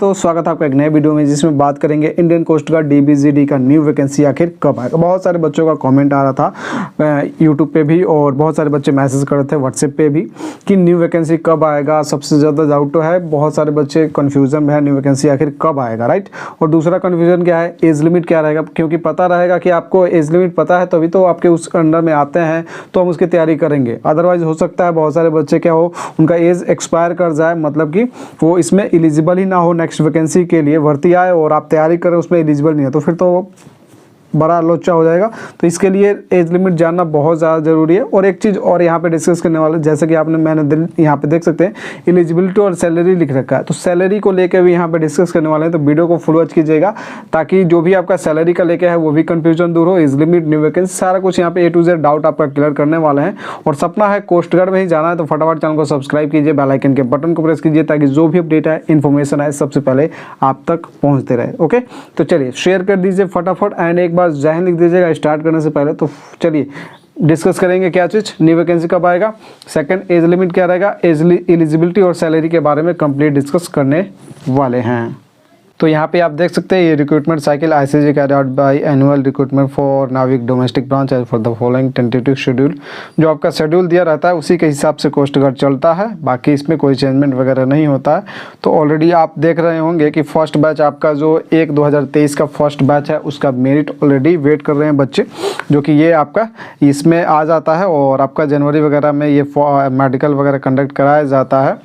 दोस्तों, स्वागत है आपका एक नए वीडियो में जिसमें बात करेंगे इंडियन कोस्ट गार्ड डीबीजीडी का न्यू वैकेंसी आखिर कब आएगा। बहुत सारे बच्चों का कमेंट आ रहा था यूट्यूब पे भी और बहुत सारे बच्चे मैसेज कर रहे थे व्हाट्सएप पे भी कि न्यू वैकेंसी कब आएगा। सबसे ज़्यादा डाउट तो है, बहुत सारे बच्चे कन्फ्यूजन में है न्यू वैकेंसी आखिर कब आएगा, राइट। और दूसरा कन्फ्यूजन क्या है, एज लिमिट क्या रहेगा, क्योंकि पता रहेगा कि आपको एज लिमिट पता है तभी तो आपके उस अंडर में आते हैं तो हम उसकी तैयारी करेंगे। अदरवाइज हो सकता है बहुत सारे बच्चे क्या हो, उनका एज एक्सपायर कर जाए, मतलब कि वो इसमें एलिजिबल ही ना हो, नेक्स्ट वैकेंसी के लिए भर्ती आए और आप तैयारी करें उसमें एलिजिबल नहीं है तो फिर तो बड़ा लोचा हो जाएगा। तो इसके लिए एज लिमिट जानना बहुत ज़्यादा ज़रूरी है। और एक चीज़ और यहाँ पे डिस्कस करने वाले, जैसे कि मैंने यहाँ पे देख सकते हैं एलिजिबिलिटी और सैलरी लिख रखा है, तो सैलरी को लेकर भी यहाँ पे डिस्कस करने वाले हैं। तो वीडियो को फुल वॉच कीजिएगा ताकि जो भी आपका सैलरी का लेके है वो भी कन्फ्यूजन दूर हो। एज लिमिट, न्यू वैकेंसी, सारा कुछ यहाँ पे A to Z डाउट आपका क्लियर करने वाले हैं। और सपना है कोस्ट गार्ड में ही जाना है तो फटाफट चैनल को सब्सक्राइब कीजिए, बेल आइकन के बटन को प्रेस कीजिए ताकि जो भी अपडेट है, इन्फॉर्मेशन है, सबसे पहले आप तक पहुँचते रहे। ओके, तो चलिए शेयर कर दीजिए फटाफट एंड एक बार जय हिंद लिख दीजिएगा स्टार्ट करने से पहले। तो चलिए डिस्कस करेंगे क्या चीज़, न्यू वैकेंसी कब आएगा, सेकंड एज लिमिट क्या रहेगा, एज एलिजिबिलिटी और सैलरी के बारे में कंप्लीट डिस्कस करने वाले हैं। तो यहाँ पे आप देख सकते हैं ये recruitment cycle ICG carry out by annual recruitment for Navik domestic branch as for the following tentative schedule. जो आपका शेड्यूल दिया रहता है उसी के हिसाब से कोस्ट गार्ड चलता है, बाकी इसमें कोई चेंजमेंट वगैरह नहीं होता है। तो ऑलरेडी आप देख रहे होंगे कि फर्स्ट बैच आपका जो 1/2023 का फर्स्ट बैच है उसका मेरिट ऑलरेडी वेट कर रहे हैं बच्चे, जो कि ये आपका इसमें आ जाता है। और आपका जनवरी वगैरह में ये मेडिकल वगैरह कंडक्ट कराया जाता है।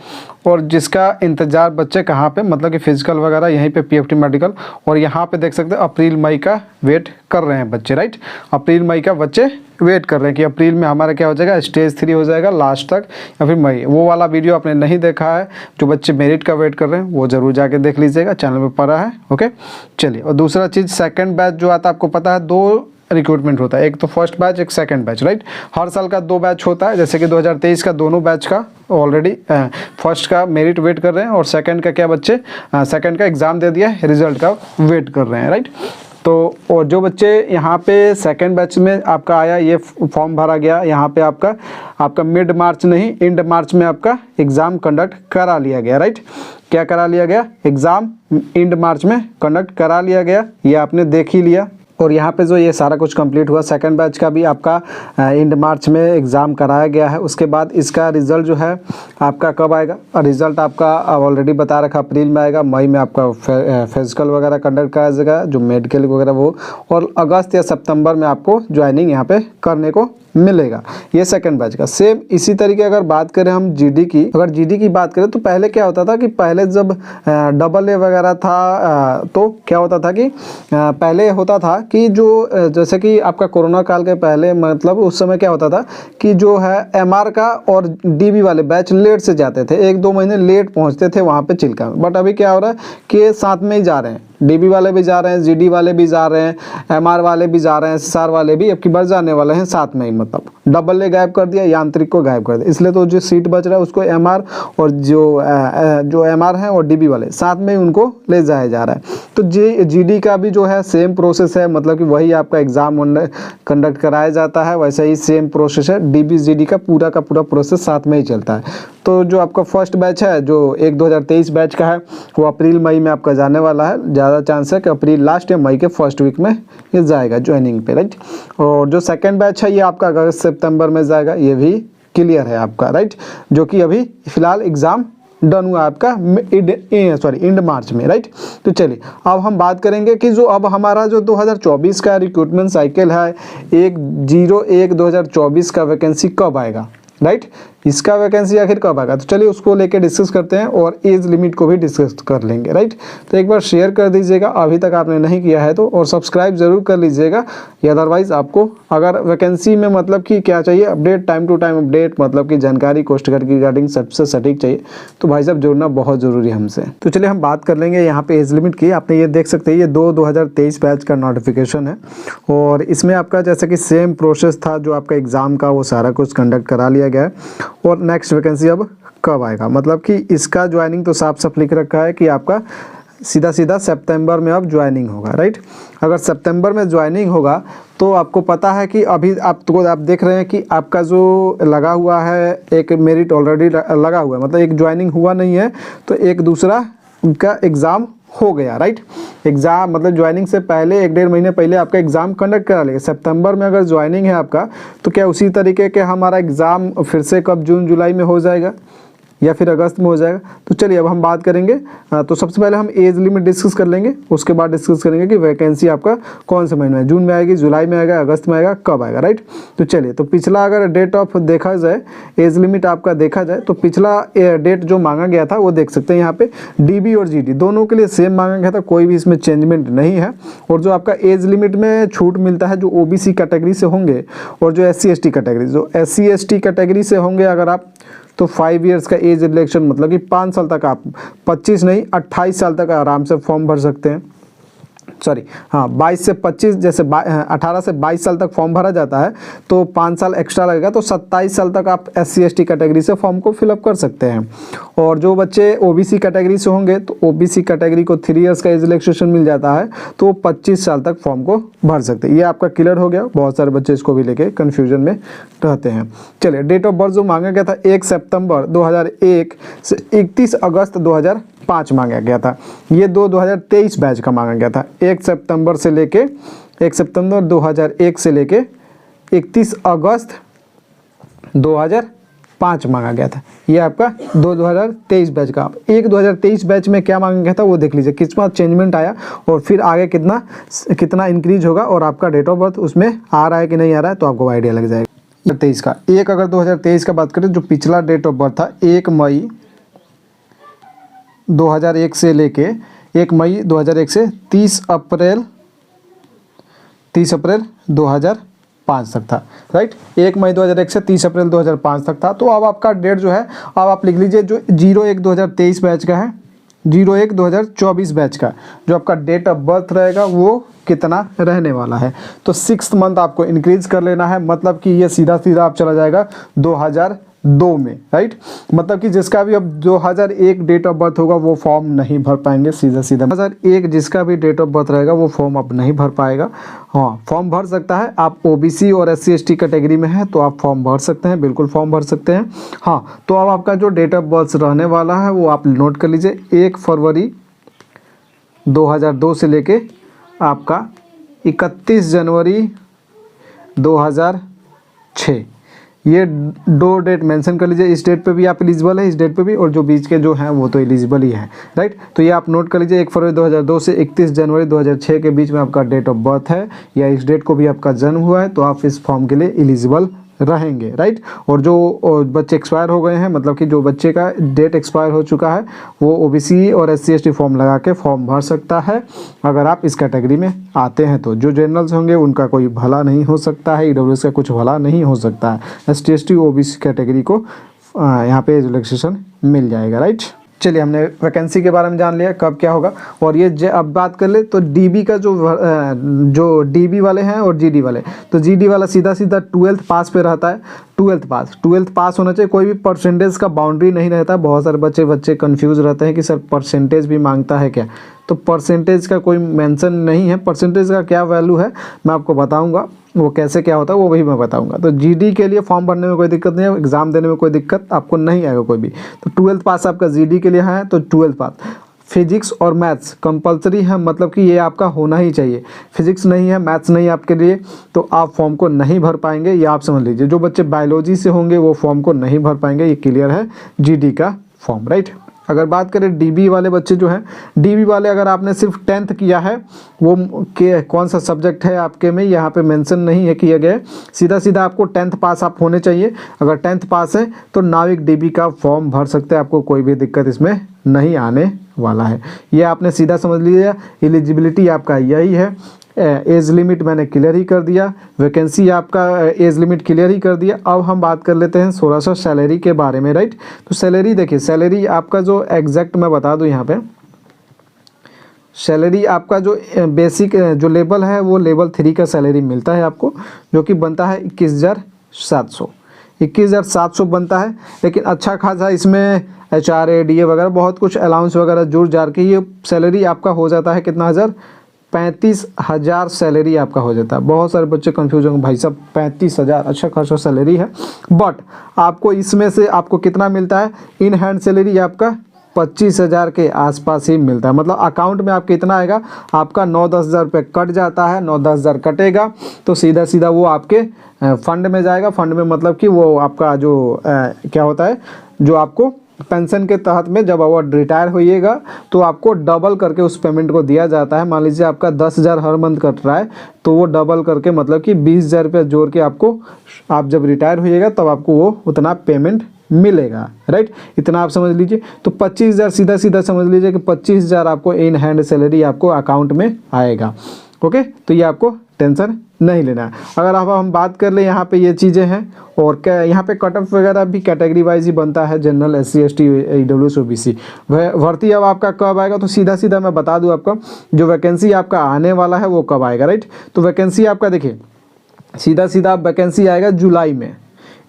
और जिसका इंतज़ार बच्चे कहाँ पे, मतलब कि फिजिकल वगैरह यहीं पे PFT मेडिकल, और यहाँ पे देख सकते हैं अप्रैल मई का वेट कर रहे हैं बच्चे, राइट। अप्रैल मई का बच्चे वेट कर रहे हैं कि अप्रैल में हमारा क्या हो जाएगा, स्टेज 3 हो जाएगा लास्ट तक, या फिर मई। वो वाला वीडियो आपने नहीं देखा है, जो बच्चे मेरिट का वेट कर रहे हैं वो ज़रूर जाके देख लीजिएगा, चैनल पे पड़ा है। ओके, चलिए। और दूसरा चीज़, सेकेंड बैच जो आता है आपको पता है 2 रिक्रूटमेंट होता है, एक तो फर्स्ट बैच, एक सेकंड बैच, राइट। हर साल का 2 बैच होता है, जैसे कि 2023 का दोनों बैच का ऑलरेडी फर्स्ट का मेरिट वेट कर रहे हैं और सेकंड का क्या बच्चे सेकंड का एग्ज़ाम दे दिया, रिजल्ट का वेट कर रहे हैं, राइट। तो और जो बच्चे यहाँ पे सेकंड बैच में आपका आया, ये फॉर्म भरा गया, यहाँ पे आपका मिड मार्च नहीं एंड मार्च में आपका एग्ज़ाम कंडक्ट करा लिया गया, राइट। क्या करा लिया गया, एग्ज़ाम एंड मार्च में कंडक्ट करा लिया गया, ये आपने देख ही लिया। और यहाँ पे जो ये सारा कुछ कंप्लीट हुआ, सेकंड बैच का भी आपका एंड मार्च में एग्ज़ाम कराया गया है। उसके बाद इसका रिज़ल्ट जो है आपका कब आएगा, रिज़ल्ट आपका ऑलरेडी बता रखा अप्रैल में आएगा, मई में आपका फिजिकल वगैरह कंडक्ट कराया जाएगा, जो मेडिकल वगैरह वो, और अगस्त या सितंबर में आपको ज्वाइनिंग यहाँ पे करने को मिलेगा। ये सेकंड बैच का। सेम इसी तरीके अगर बात करें हम जीडी की, अगर जीडी की बात करें तो पहले क्या होता था कि पहले जब AA वगैरह था तो क्या होता था कि पहले होता था कि जो जैसे कि आपका कोरोना काल के पहले, मतलब उस समय क्या होता था कि जो है MR का और DB वाले बैच लेट से जाते थे, 1-2 महीने लेट पहुँचते थे वहाँ पर चिल्का में। बट अभी क्या हो रहा है कि साथ में ही जा रहे हैं, DB वाले भी जा रहे हैं, GD वाले भी जा रहे हैं, MR वाले भी जा रहे हैं, SR वाले भी अब की बार जाने वाले हैं साथ में ही। मतलब AA गायब कर दिया, यांत्रिक को गायब कर दिया, इसलिए तो जो सीट बच रहा है उसको MR और जो MR है और DB वाले साथ में ही उनको ले जाया जा रहा है। तो GD का भी जो है सेम प्रोसेस है, मतलब कि वही आपका एग्ज़ाम कंडक्ट कराया जाता है, वैसे ही सेम प्रोसेस है। DB GD का पूरा प्रोसेस साथ में ही चलता है। तो जो आपका फर्स्ट बैच है जो 1/2023 बैच का है वो अप्रैल मई में आपका जाने वाला है, ज़्यादा चांस है कि अप्रैल लास्ट या मई के फर्स्ट वीक में ये जाएगा ज्वाइनिंग पे, राइट। और जो सेकंड बैच है ये आपका अगस्त सितंबर में जाएगा, ये भी क्लियर है आपका, राइट, जो कि अभी फिलहाल एग्ज़ाम डन हुआ आपका एंड मार्च में, राइट। तो चलिए अब हम बात करेंगे कि जो अब हमारा जो 2024 का रिक्रूटमेंट साइकिल है 1/01/2024 का वैकेंसी कब आएगा, राइट। इसका वैकेंसी आखिर कब आएगा, तो चलिए उसको लेके डिस्कस करते हैं और एज लिमिट को भी डिस्कस कर लेंगे, राइट। तो एक बार शेयर कर दीजिएगा अभी तक आपने नहीं किया है तो, और सब्सक्राइब ज़रूर कर लीजिएगा। या अदरवाइज़ आपको अगर वैकेंसी में मतलब कि क्या चाहिए, update, time to time update, मतलब कि जानकारी कोस्ट गार्ड की रिगार्डिंग सबसे सटीक चाहिए, तो भाई साहब जुड़ना बहुत ज़रूरी है हमसे। तो चलिए हम बात कर लेंगे यहाँ पे एज लिमिट की। आपने ये देख सकते हैं ये 2023 बैच का नोटिफिकेशन है और इसमें आपका जैसे कि सेम प्रोसेस था जो आपका एग्ज़ाम का, वो सारा कुछ कंडक्ट करा लिया गया है। और नेक्स्ट वैकेंसी अब कब आएगा, मतलब कि इसका ज्वाइनिंग तो साफ साफ लिख रखा है कि आपका सीधा सितंबर में अब ज्वाइनिंग होगा, राइट। अगर सितंबर में ज्वाइनिंग होगा तो आपको पता है कि अभी आप देख रहे हैं कि आपका जो लगा हुआ है एक मेरिट ऑलरेडी लगा हुआ है, मतलब एक ज्वाइनिंग हुआ नहीं है तो एक दूसरा का एग्ज़ाम हो गया, राइट। एग्ज़ाम मतलब ज्वाइनिंग से पहले 1-1.5 महीने पहले आपका एग्ज़ाम कंडक्ट करा लेंगे। सितंबर में अगर ज्वाइनिंग है आपका, तो क्या उसी तरीके के हमारा एग्ज़ाम फिर से कब जून जुलाई में हो जाएगा या फिर अगस्त में हो जाएगा? तो चलिए अब हम बात करेंगे। तो सबसे पहले हम एज लिमिट डिस्कस कर लेंगे, उसके बाद डिस्कस करेंगे कि वैकेंसी आपका कौन से महीने में, जून में आएगी, जुलाई में आएगा, अगस्त में आएगा, कब आएगा, राइट। तो चलिए, तो पिछला अगर डेट ऑफ देखा जाए, एज लिमिट आपका देखा जाए, तो पिछला डेट जो मांगा गया था वो देख सकते हैं यहाँ पे, डीबी और जीडी दोनों के लिए सेम मांगा गया था, कोई भी इसमें चेंजमेंट नहीं है। और जो आपका एज लिमिट में छूट मिलता है जो ओबीसी कैटेगरी से होंगे और जो SC ST कैटेगरी, जो SC ST कैटेगरी से होंगे अगर आप, तो 5 इयर्स का एज रिलैक्सेशन, मतलब कि 5 साल तक आप 25 नहीं 28 साल तक आराम से फॉर्म भर सकते हैं। सॉरी, हाँ, 22 से 25, जैसे 18 से 22 साल तक फॉर्म भरा जाता है तो 5 साल एक्स्ट्रा लगेगा, तो 27 साल तक आप SC ST कैटेगरी से फॉर्म को फिलअप कर सकते हैं। और जो बच्चे OBC कैटेगरी से होंगे तो OBC कैटेगरी को 3 इयर्स का एज रिलैक्सेशन मिल जाता है, तो 25 साल तक फॉर्म को भर सकते हैं। ये आपका क्लियर हो गया। बहुत सारे बच्चे इसको भी लेके कन्फ्यूजन में रहते हैं। चलिए, डेट ऑफ बर्थ जो मांगा गया था 1 सितंबर 2001 से 31 अगस्त 2005 मांगा गया था। ये 2023 बैच का मांगा गया था। 1 सितंबर से लेके 1 सितंबर 2001 से लेके 31 अगस्त 2005 मांगा गया था। ये आपका 2023 बैच का। 2023 बैच में क्या मांगा गया था वो देख लीजिए, कितना चेंजमेंट आया और फिर आगे कितना इंक्रीज होगा और आपका डेट ऑफ बर्थ उसमें आ रहा है कि नहीं आ रहा है, तो आपको आइडिया लग जाएगा। 23 का एक, अगर 2023 का बात करें, जो पिछला डेट ऑफ बर्थ था 1 मई 2001 से लेके 1 मई 2001 से 30 अप्रैल 2005 तक था, राइट। 1 मई 2001 से 30 अप्रैल 2005 तक था। तो अब आपका डेट जो है, अब आप लिख लीजिए, जो 01 2023 बैच का है, 01 2024 बैच का जो आपका डेट ऑफ बर्थ रहेगा वो कितना रहने वाला है। तो 6th मंथ आपको इंक्रीज कर लेना है, मतलब कि ये सीधा सीधा आप चला जाएगा 2002 में, राइट। मतलब कि जिसका भी अब 2001 डेट ऑफ बर्थ होगा वो फॉर्म नहीं भर पाएंगे, सीधा सीधा 2001 जिसका भी डेट ऑफ बर्थ रहेगा वो फॉर्म अब नहीं भर पाएगा। हाँ, फॉर्म भर सकता है, आप OBC और SC ST कैटेगरी में है तो आप फॉर्म भर सकते हैं, बिल्कुल फॉर्म भर सकते हैं। हाँ, तो अब आपका जो डेट ऑफ बर्थ रहने वाला है वो आप नोट कर लीजिए, 1 फरवरी 2002 से लेके आपका 31 जनवरी 2006, ये 2 डेट मेंशन कर लीजिए। इस डेट पे भी आप एलिजिबल है, इस डेट पे भी, और जो बीच के जो हैं वो तो एलिजिबल ही हैं, राइट। तो ये आप नोट कर लीजिए, 1 फरवरी 2002 से 31 जनवरी 2006 के बीच में आपका डेट ऑफ बर्थ है, या इस डेट को भी आपका जन्म हुआ है, तो आप इस फॉर्म के लिए एलिजिबल रहेंगे, राइट। और जो बच्चे एक्सपायर हो गए हैं, मतलब कि जो बच्चे का डेट एक्सपायर हो चुका है, वो OBC और SC ST फॉर्म लगा के फॉर्म भर सकता है अगर आप इस कैटेगरी में आते हैं। तो जो जनरल्स होंगे उनका कोई भला नहीं हो सकता है, EWS का कुछ भला नहीं हो सकता है। ST ST OBC कैटेगरी को यहाँ पे रिलैक्सेशन मिल जाएगा, राइट। चलिए, हमने वैकेंसी के बारे में जान लिया, कब क्या होगा। और ये अब बात कर ले तो DB का जो DB वाले हैं और GD वाले, तो GD वाला सीधा सीधा 12th पास पे रहता है। 12th पास होना चाहिए, कोई भी परसेंटेज का बाउंड्री नहीं रहता। बहुत सारे बच्चे कंफ्यूज रहते हैं कि सर परसेंटेज भी मांगता है क्या, तो परसेंटेज का कोई मेंशन नहीं है। परसेंटेज का क्या वैल्यू है मैं आपको बताऊंगा, वो कैसे क्या होता है वो भी मैं बताऊंगा। तो GD के लिए फॉर्म भरने में कोई दिक्कत नहीं है, एग्ज़ाम देने में कोई दिक्कत आपको नहीं आएगा कोई भी। तो 12th पास आपका GD के लिए है, तो 12th पास। फिजिक्स और मैथ्स कंपलसरी है, मतलब कि ये आपका होना ही चाहिए। फिजिक्स नहीं है, मैथ्स नहीं है आपके लिए, तो आप फॉर्म को नहीं भर पाएंगे, ये आप समझ लीजिए। जो बच्चे बायोलॉजी से होंगे वो फॉर्म को नहीं भर पाएंगे, ये क्लियर है GD का फॉर्म, राइट। अगर बात करें DB वाले बच्चे जो हैं, DB वाले अगर आपने सिर्फ 10th किया है, वो के कौन सा सब्जेक्ट है आपके में यहाँ पे मेंशन नहीं है किया गया है, सीधा सीधा आपको 10th पास आप होने चाहिए। अगर 10th पास है तो नाविक DB का फॉर्म भर सकते हैं, आपको कोई भी दिक्कत इसमें नहीं आने वाला है। ये आपने सीधा समझ लिया, एलिजिबिलिटी आपका यही है। एज लिमिट मैंने क्लियर ही कर दिया, वैकेंसी आपका एज लिमिट क्लियर ही कर दिया। अब हम बात कर लेते हैं थोड़ा सा सैलरी के बारे में, राइट। तो सैलरी देखिए, सैलरी आपका जो एग्जैक्ट मैं बता दूं यहाँ पे, सैलरी आपका जो बेसिक जो लेवल है वो लेवल 3 का सैलरी मिलता है आपको, जो कि बनता है 21,700 बनता है। लेकिन अच्छा खासा इसमें HRA DA वगैरह बहुत कुछ अलाउंस वगैरह जुड़ जार के ये सैलरी आपका हो जाता है कितना हज़ार, 35,000 सैलरी आपका हो जाता है। बहुत सारे बच्चे कंफ्यूज होंगे, भाई साहब 35,000 अच्छा खासा सैलरी है, बट आपको इसमें से आपको कितना मिलता है, इन हैंड सैलरी आपका 25,000 के आसपास ही मिलता है। मतलब अकाउंट में आपके इतना आएगा, आपका 9-10 हज़ार रुपये कट जाता है, 9-10 हज़ार कटेगा तो सीधा सीधा वो आपके फंड में जाएगा। फंड में मतलब कि वो आपका जो क्या होता है, जो आपको पेंशन के तहत में जब आप रिटायर होइएगा तो आपको डबल करके उस पेमेंट को दिया जाता है। मान लीजिए आपका 10,000 हर मंथ कट रहा है तो वो डबल करके मतलब कि 20,000 रुपये जोड़ के आपको, आप जब रिटायर होइएगा तब आपको वो उतना पेमेंट मिलेगा, राइट। इतना आप समझ लीजिए। तो 25,000 सीधा सीधा समझ लीजिए कि 25,000 आपको इन हैंड सैलरी आपको अकाउंट में आएगा। ओके, तो ये आपको टेंशन नहीं लेना है। अगर अब हम बात कर ले, यहाँ पे ये चीज़ें हैं और क्या यहाँ पे कट ऑफ वगैरह भी कैटेगरी वाइज ही बनता है, general, SC ST EWS OBC। भर्ती अब आपका कब आएगा तो सीधा सीधा मैं बता दूँ आपको, जो वैकेंसी आपका आने वाला है वो कब आएगा, राइट। तो वैकेंसी आपका देखिए सीधा सीधा वैकेंसी आएगा जुलाई में,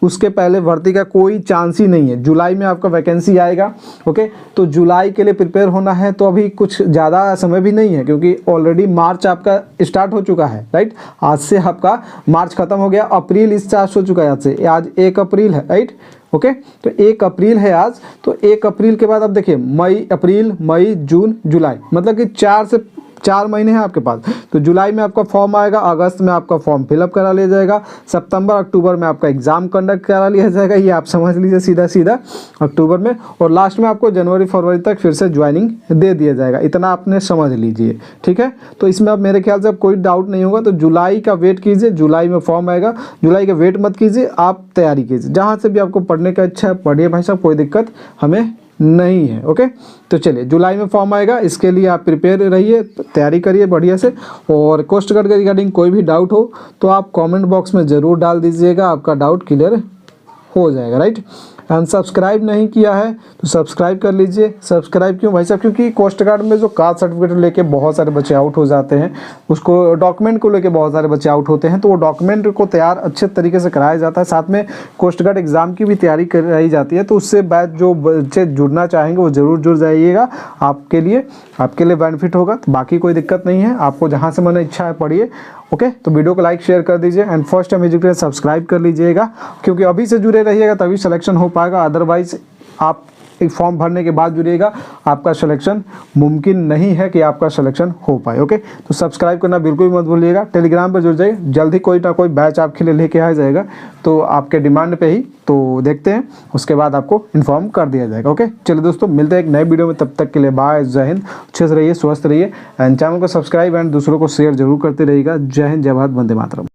उसके पहले भर्ती का कोई चांस ही नहीं है। जुलाई में आपका वैकेंसी आएगा। ओके, तो जुलाई के लिए प्रिपेयर होना है तो अभी कुछ ज़्यादा समय भी नहीं है, क्योंकि ऑलरेडी मार्च आपका स्टार्ट हो चुका है, राइट। आज से आपका मार्च खत्म हो गया, अप्रैल स्टार्ट हो चुका है आज से। आज 1 अप्रैल है, राइट। ओके, तो 1 अप्रैल है आज। तो 1 अप्रैल के बाद आप देखिए मई, अप्रैल, मई, जून, जुलाई, मतलब कि 4 महीने हैं आपके पास। तो जुलाई में आपका फॉर्म आएगा, अगस्त में आपका फॉर्म फिलअप करा लिया जाएगा, सितंबर अक्टूबर में आपका एग्जाम कंडक्ट करा लिया जाएगा, ये आप समझ लीजिए सीधा सीधा अक्टूबर में, और लास्ट में आपको जनवरी फरवरी तक फिर से ज्वाइनिंग दे दिया जाएगा। इतना आपने समझ लीजिए, ठीक है। तो इसमें अब मेरे ख्याल से अब कोई डाउट नहीं होगा। तो जुलाई का वेट कीजिए, जुलाई में फॉर्म आएगा, जुलाई का वेट मत कीजिए, आप तैयारी कीजिए। जहाँ से भी आपको पढ़ने का इच्छा है पढ़िए भाई साहब, कोई दिक्कत हमें नहीं है। ओके, तो चलिए जुलाई में फॉर्म आएगा, इसके लिए आप प्रिपेयर रहिए, तैयारी करिए बढ़िया से। और कोस्ट गार्ड के रिगार्डिंग कोई भी डाउट हो तो आप कमेंट बॉक्स में ज़रूर डाल दीजिएगा, आपका डाउट क्लियर हो जाएगा, राइट। एंड सब्सक्राइब नहीं किया है तो सब्सक्राइब कर लीजिए। सब्सक्राइब क्यों भाई साहब, क्योंकि कोस्ट गार्ड में जो कास्ट सर्टिफिकेट लेके बहुत सारे बच्चे आउट हो जाते हैं, उसको डॉक्यूमेंट को लेके बहुत सारे बच्चे आउट होते हैं, तो वो डॉक्यूमेंट को तैयार अच्छे तरीके से कराया जाता है। साथ में कोस्ट गार्ड एग्जाम की भी तैयारी कराई जाती है, तो उससे बैच जो बच्चे जुड़ना चाहेंगे वो ज़रूर जुड़ जाइएगा। आपके लिए बेनिफिट होगा। तो बाकी कोई दिक्कत नहीं है, आपको जहाँ से मन इच्छा है पढ़िए। ओके, तो वीडियो को लाइक शेयर कर दीजिए and first time educator subscribe कर लीजिएगा, क्योंकि अभी से जुड़े रहिएगा तभी सिलेक्शन हो पाएगा। अदरवाइज आप एक फॉर्म भरने के बाद जुड़िएगा, आपका सिलेक्शन मुमकिन नहीं है कि आपका सिलेक्शन हो पाए। ओके, तो सब्सक्राइब करना बिल्कुल मत भूलिएगा। टेलीग्राम पर जुड़ जाइए, जल्द ही कोई ना कोई बैच आपके लिए लेके आ जाएगा, तो आपके डिमांड पे ही। तो देखते हैं, उसके बाद आपको इन्फॉर्म कर दिया जाएगा। ओके, चलिए दोस्तों, मिलते हैं एक नए वीडियो में, तब तक के लिए बाय, जय हिंद। अच्छे से रहिए, स्वस्थ रहिए एंड चैनल को सब्सक्राइब एंड दूसरों को शेयर जरूर करते रहिएगा। जय हिंद, जय भारत, वंदे मातरम।